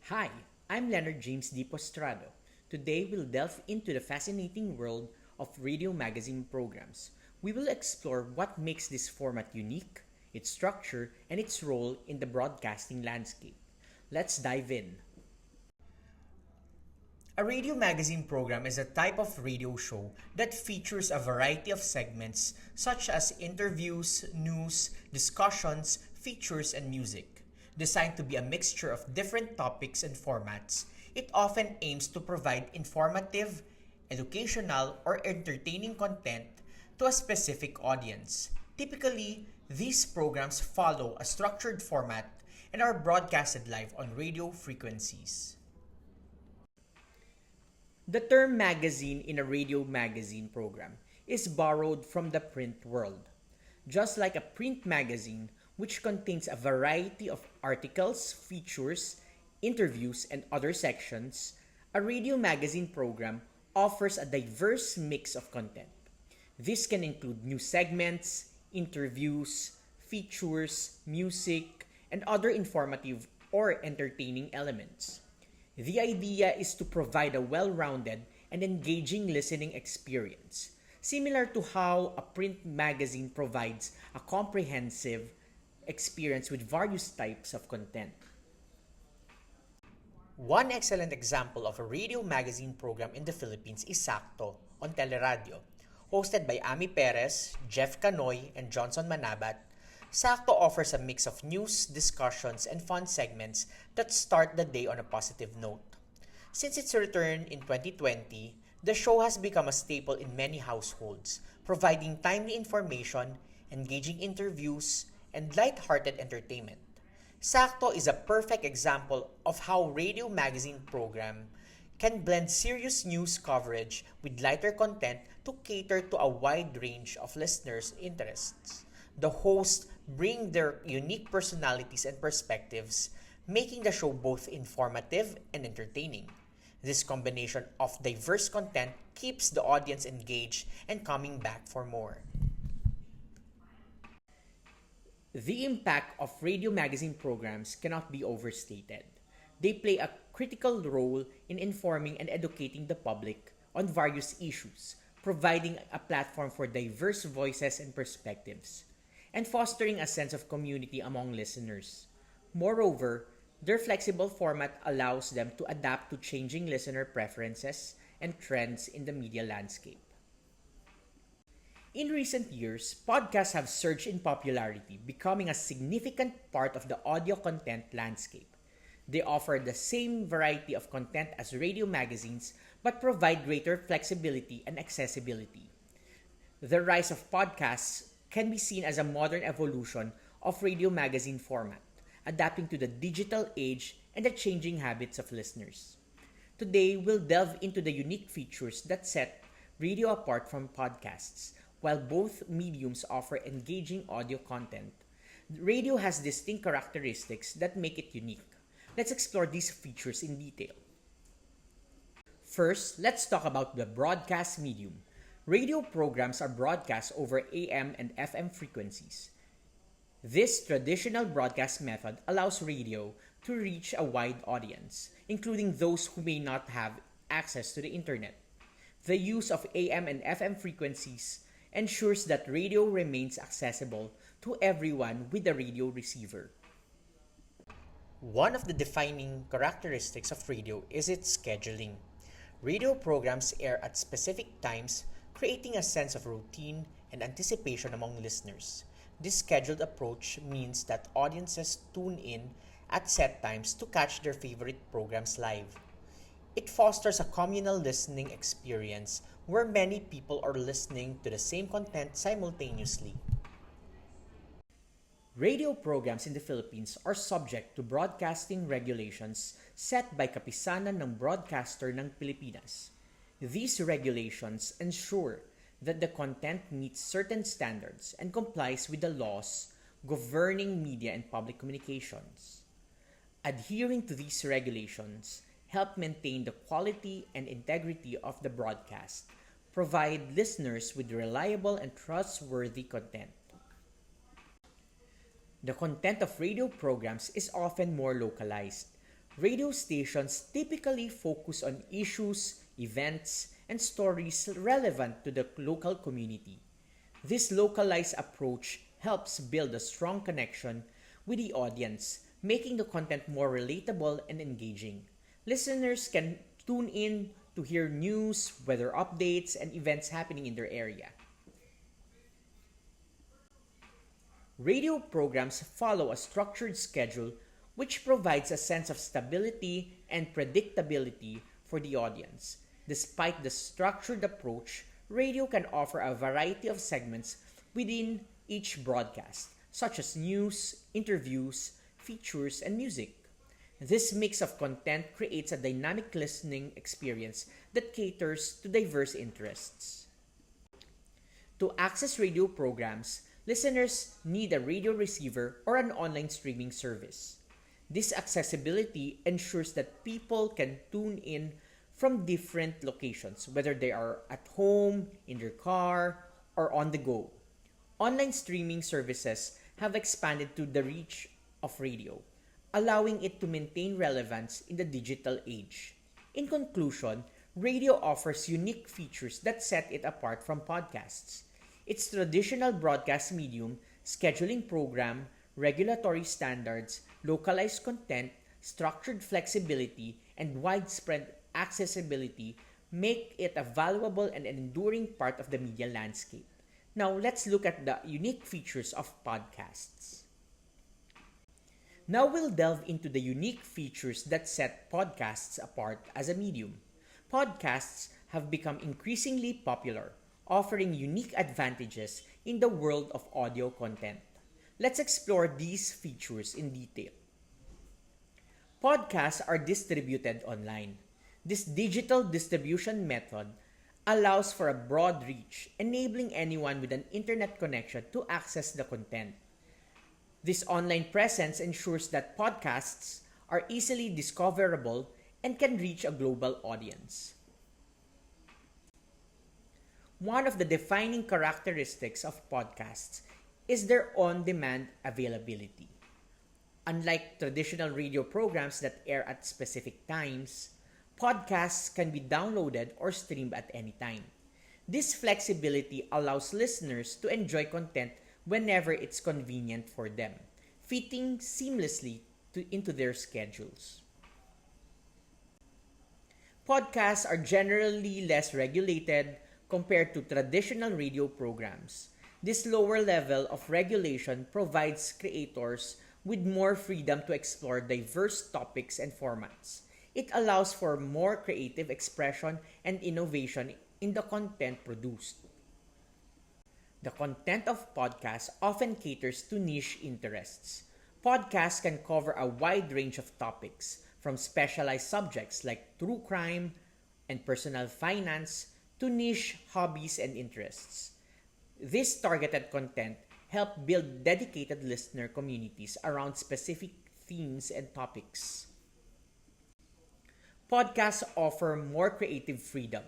Hi, I'm Leonard James D. Postrado. Today we'll delve into the fascinating world of radio magazine programs. We will explore what makes this format unique, its structure, and its role in the broadcasting landscape. Let's dive in. A radio magazine program is a type of radio show that features a variety of segments such as interviews, news, discussions, features, and music. Designed to be a mixture of different topics and formats, it often aims to provide informative, educational, or entertaining content to a specific audience. Typically, these programs follow a structured format and are broadcasted live on radio frequencies. The term magazine in a radio magazine program is borrowed from the print world. Just like a print magazine, which contains a variety of articles, features, interviews, and other sections, a radio magazine program offers a diverse mix of content. This can include news segments, interviews, features, music, and other informative or entertaining elements. The idea is to provide a well rounded and engaging listening experience, similar to how a print magazine provides a comprehensive experience with various types of content. One excellent example of a radio magazine program in the Philippines is Sakto on Teleradio. Hosted by Ami Perez, Jeff Canoy, and Johnson Manabat, Sakto offers a mix of news, discussions, and fun segments that start the day on a positive note. Since its return in 2020, the show has become a staple in many households, providing timely information, engaging interviews, and light-hearted entertainment. Sakto is a perfect example of how radio magazine program can blend serious news coverage with lighter content to cater to a wide range of listeners' interests. The hosts bring their unique personalities and perspectives, making the show both informative and entertaining. This combination of diverse content keeps the audience engaged and coming back for more. The impact of radio magazine programs cannot be overstated. They play a critical role in informing and educating the public on various issues, providing a platform for diverse voices and perspectives, and fostering a sense of community among listeners. Moreover, their flexible format allows them to adapt to changing listener preferences and trends in the media landscape. In recent years, podcasts have surged in popularity, becoming a significant part of the audio content landscape. They offer the same variety of content as radio magazines but provide greater flexibility and accessibility. The rise of podcasts can be seen as a modern evolution of radio magazine format, adapting to the digital age and the changing habits of listeners. Today, we'll delve into the unique features that set radio apart from podcasts. While both mediums offer engaging audio content, radio has distinct characteristics that make it unique. Let's explore these features in detail. First, let's talk about the broadcast medium. Radio programs are broadcast over AM and FM frequencies. This traditional broadcast method allows radio to reach a wide audience, including those who may not have access to the internet. The use of AM and FM frequencies ensures that radio remains accessible to everyone with a radio receiver. One of the defining characteristics of radio is its scheduling. Radio programs air at specific times, creating a sense of routine and anticipation among listeners. This scheduled approach means that audiences tune in at set times to catch their favorite programs live. It fosters a communal listening experience where many people are listening to the same content simultaneously. Radio programs in the Philippines are subject to broadcasting regulations set by Kapisanan ng Broadcaster ng Pilipinas. These regulations ensure that the content meets certain standards and complies with the laws governing media and public communications. Adhering to these regulations help maintain the quality and integrity of the broadcast, provide listeners with reliable and trustworthy content. The content of radio programs is often more localized. Radio stations typically focus on issues, events, and stories relevant to the local community. This localized approach helps build a strong connection with the audience, making the content more relatable and engaging. Listeners can tune in to hear news, weather updates, and events happening in their area. Radio programs follow a structured schedule which provides a sense of stability and predictability for the audience. Despite the structured approach, radio can offer a variety of segments within each broadcast, such as news, interviews, features, and music. This mix of content creates a dynamic listening experience that caters to diverse interests. To access radio programs, listeners need a radio receiver or an online streaming service. This accessibility ensures that people can tune in from different locations, whether they are at home, in their car, or on the go. Online streaming services have expanded to the reach of radio, allowing it to maintain relevance in the digital age. In conclusion, radio offers unique features that set it apart from podcasts. Its traditional broadcast medium, scheduling program, regulatory standards, localized content, structured flexibility, and widespread accessibility make it a valuable and enduring part of the media landscape. Now, let's look at the unique features of podcasts. Now we'll delve into the unique features that set podcasts apart as a medium. Podcasts have become increasingly popular, offering unique advantages in the world of audio content. Let's explore these features in detail. Podcasts are distributed online. This digital distribution method allows for a broad reach, enabling anyone with an internet connection to access the content. This online presence ensures that podcasts are easily discoverable and can reach a global audience. One of the defining characteristics of podcasts is their on-demand availability. Unlike traditional radio programs that air at specific times, podcasts can be downloaded or streamed at any time. This flexibility allows listeners to enjoy content whenever it's convenient for them, fitting seamlessly into their schedules. Podcasts are generally less regulated compared to traditional radio programs. This lower level of regulation provides creators with more freedom to explore diverse topics and formats. It allows for more creative expression and innovation in the content produced. The content of podcasts often caters to niche interests. Podcasts can cover a wide range of topics, from specialized subjects like true crime and personal finance to niche hobbies and interests. This targeted content helps build dedicated listener communities around specific themes and topics. Podcasts offer more creative freedom.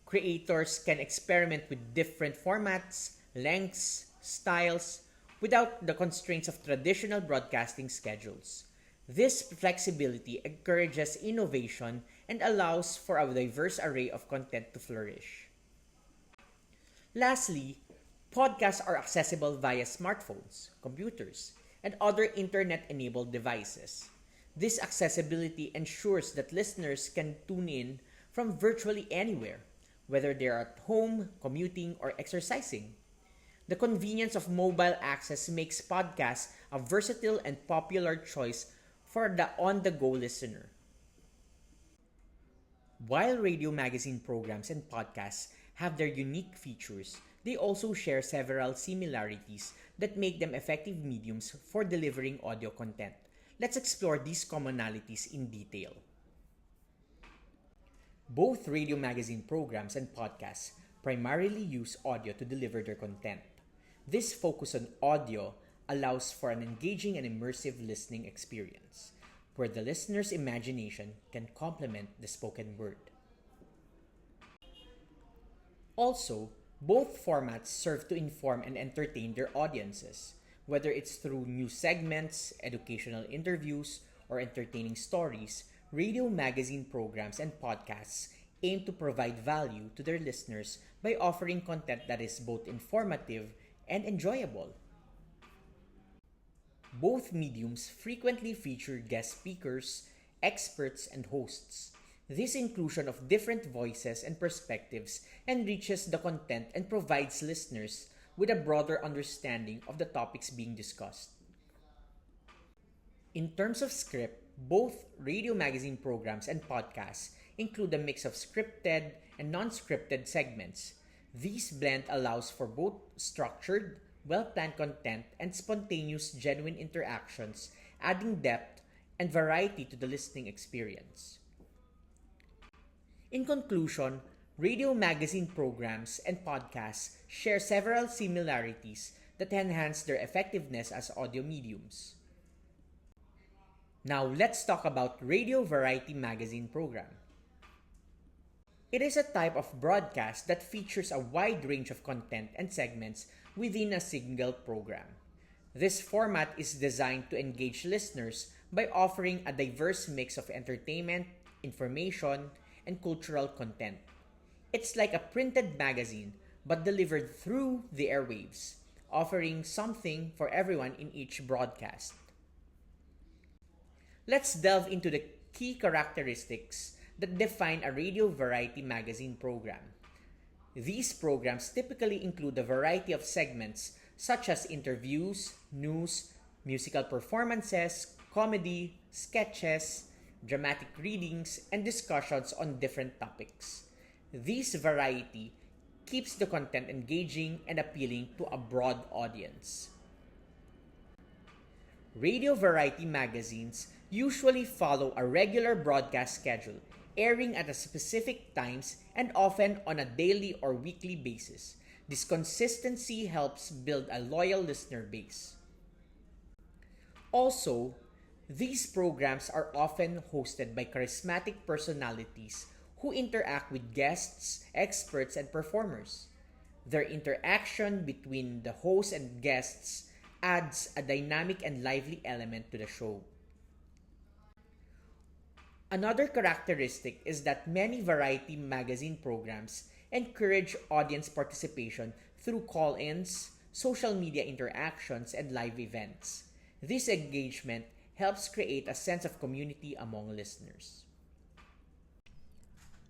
Creators can experiment with different formats, lengths, styles, without the constraints of traditional broadcasting schedules. This flexibility encourages innovation and allows for a diverse array of content to flourish. Lastly, podcasts are accessible via smartphones, computers, and other internet-enabled devices. This accessibility ensures that listeners can tune in from virtually anywhere, whether they are at home, commuting, or exercising. The convenience of mobile access makes podcasts a versatile and popular choice for the on-the-go listener. While radio magazine programs and podcasts have their unique features, they also share several similarities that make them effective mediums for delivering audio content. Let's explore these commonalities in detail. Both radio magazine programs and podcasts primarily use audio to deliver their content. This focus on audio allows for an engaging and immersive listening experience, where the listener's imagination can complement the spoken word. Also, both formats serve to inform and entertain their audiences, whether it's through news segments, educational interviews, or entertaining stories. Radio magazine programs and podcasts aim to provide value to their listeners by offering content that is both informative and enjoyable. Both mediums frequently feature guest speakers, experts, and hosts. This inclusion of different voices and perspectives enriches the content and provides listeners with a broader understanding of the topics being discussed. In terms of script, both radio magazine programs and podcasts include a mix of scripted and non scripted segments. This blend allows for both structured, well planned content and spontaneous, genuine interactions, adding depth and variety to the listening experience. In conclusion, radio magazine programs and podcasts share several similarities that enhance their effectiveness as audio mediums. Now let's talk about radio variety magazine program. It is a type of broadcast that features a wide range of content and segments within a single program. This format is designed to engage listeners by offering a diverse mix of entertainment, information, and cultural content. It's like a printed magazine but delivered through the airwaves, offering something for everyone in each broadcast. Let's delve into the key characteristics that define a radio variety magazine program. These programs typically include a variety of segments such as interviews, news, musical performances, comedy, sketches, dramatic readings, and discussions on different topics. This variety keeps the content engaging and appealing to a broad audience. Radio variety magazines usually follow a regular broadcast schedule, airing at a specific times and often on a daily or weekly basis. This consistency helps build a loyal listener base. Also, these programs are often hosted by charismatic personalities who interact with guests, experts, and performers. Their interaction between the host and guests adds a dynamic and lively element to the show. Another characteristic is that many variety magazine programs encourage audience participation through call-ins, social media interactions, and live events. This engagement helps create a sense of community among listeners.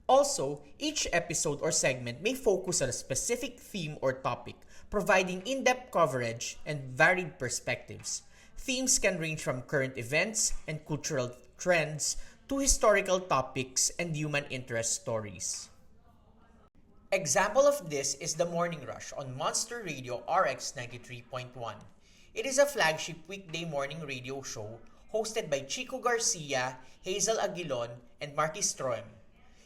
Also, each episode or segment may focus on a specific theme or topic, providing in-depth coverage and varied perspectives. Themes can range from current events and cultural trends to historical topics and human interest stories. Example of this is The Morning Rush on Monster Radio RX 93.1. It is a flagship weekday morning radio show hosted by Chico Garcia, Hazel Aguilon, and Marty Stroem.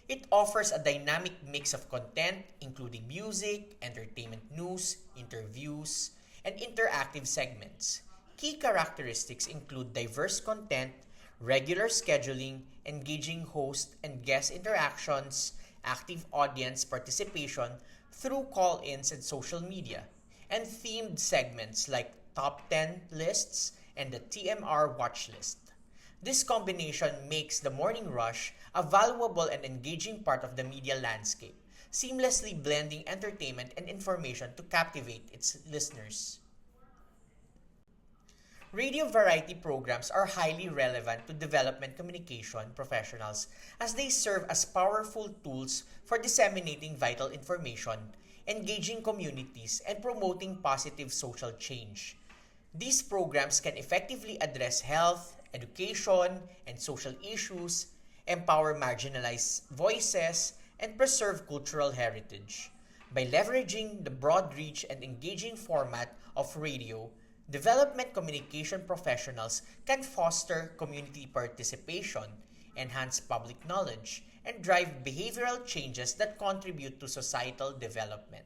It offers a dynamic mix of content including music, entertainment news, interviews, and interactive segments. Key characteristics include diverse content, regular scheduling, engaging host and guest interactions, active audience participation through call-ins and social media, and themed segments like Top 10 lists and the TMR Watch List. This combination makes The Morning Rush a valuable and engaging part of the media landscape, seamlessly blending entertainment and information to captivate its listeners. Radio variety programs are highly relevant to development communication professionals as they serve as powerful tools for disseminating vital information, engaging communities, and promoting positive social change. These programs can effectively address health, education, and social issues, empower marginalized voices, and preserve cultural heritage. By leveraging the broad reach and engaging format of radio, development communication professionals can foster community participation, enhance public knowledge, and drive behavioral changes that contribute to societal development.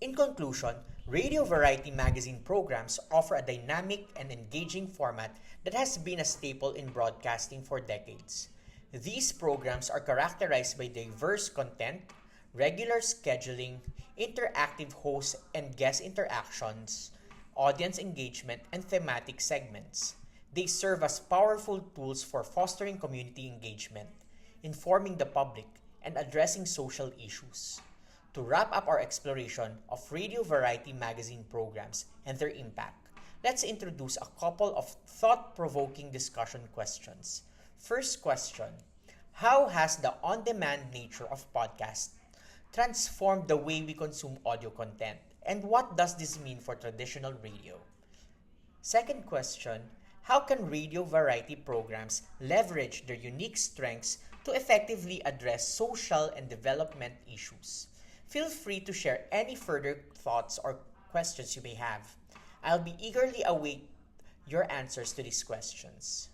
In conclusion, radio variety magazine programs offer a dynamic and engaging format that has been a staple in broadcasting for decades. These programs are characterized by diverse content, regular scheduling, interactive host and guest interactions, audience engagement, and thematic segments. They serve as powerful tools for fostering community engagement, informing the public, and addressing social issues. To wrap up our exploration of radio variety magazine programs and their impact, let's introduce a couple of thought provoking discussion questions. First question: how has the on demand nature of podcasts transformed the way we consume audio content? And what does this mean for traditional radio? Second question: how can radio variety programs leverage their unique strengths to effectively address social and development issues? Feel free to share any further thoughts or questions you may have. I'll be eagerly await your answers to these questions.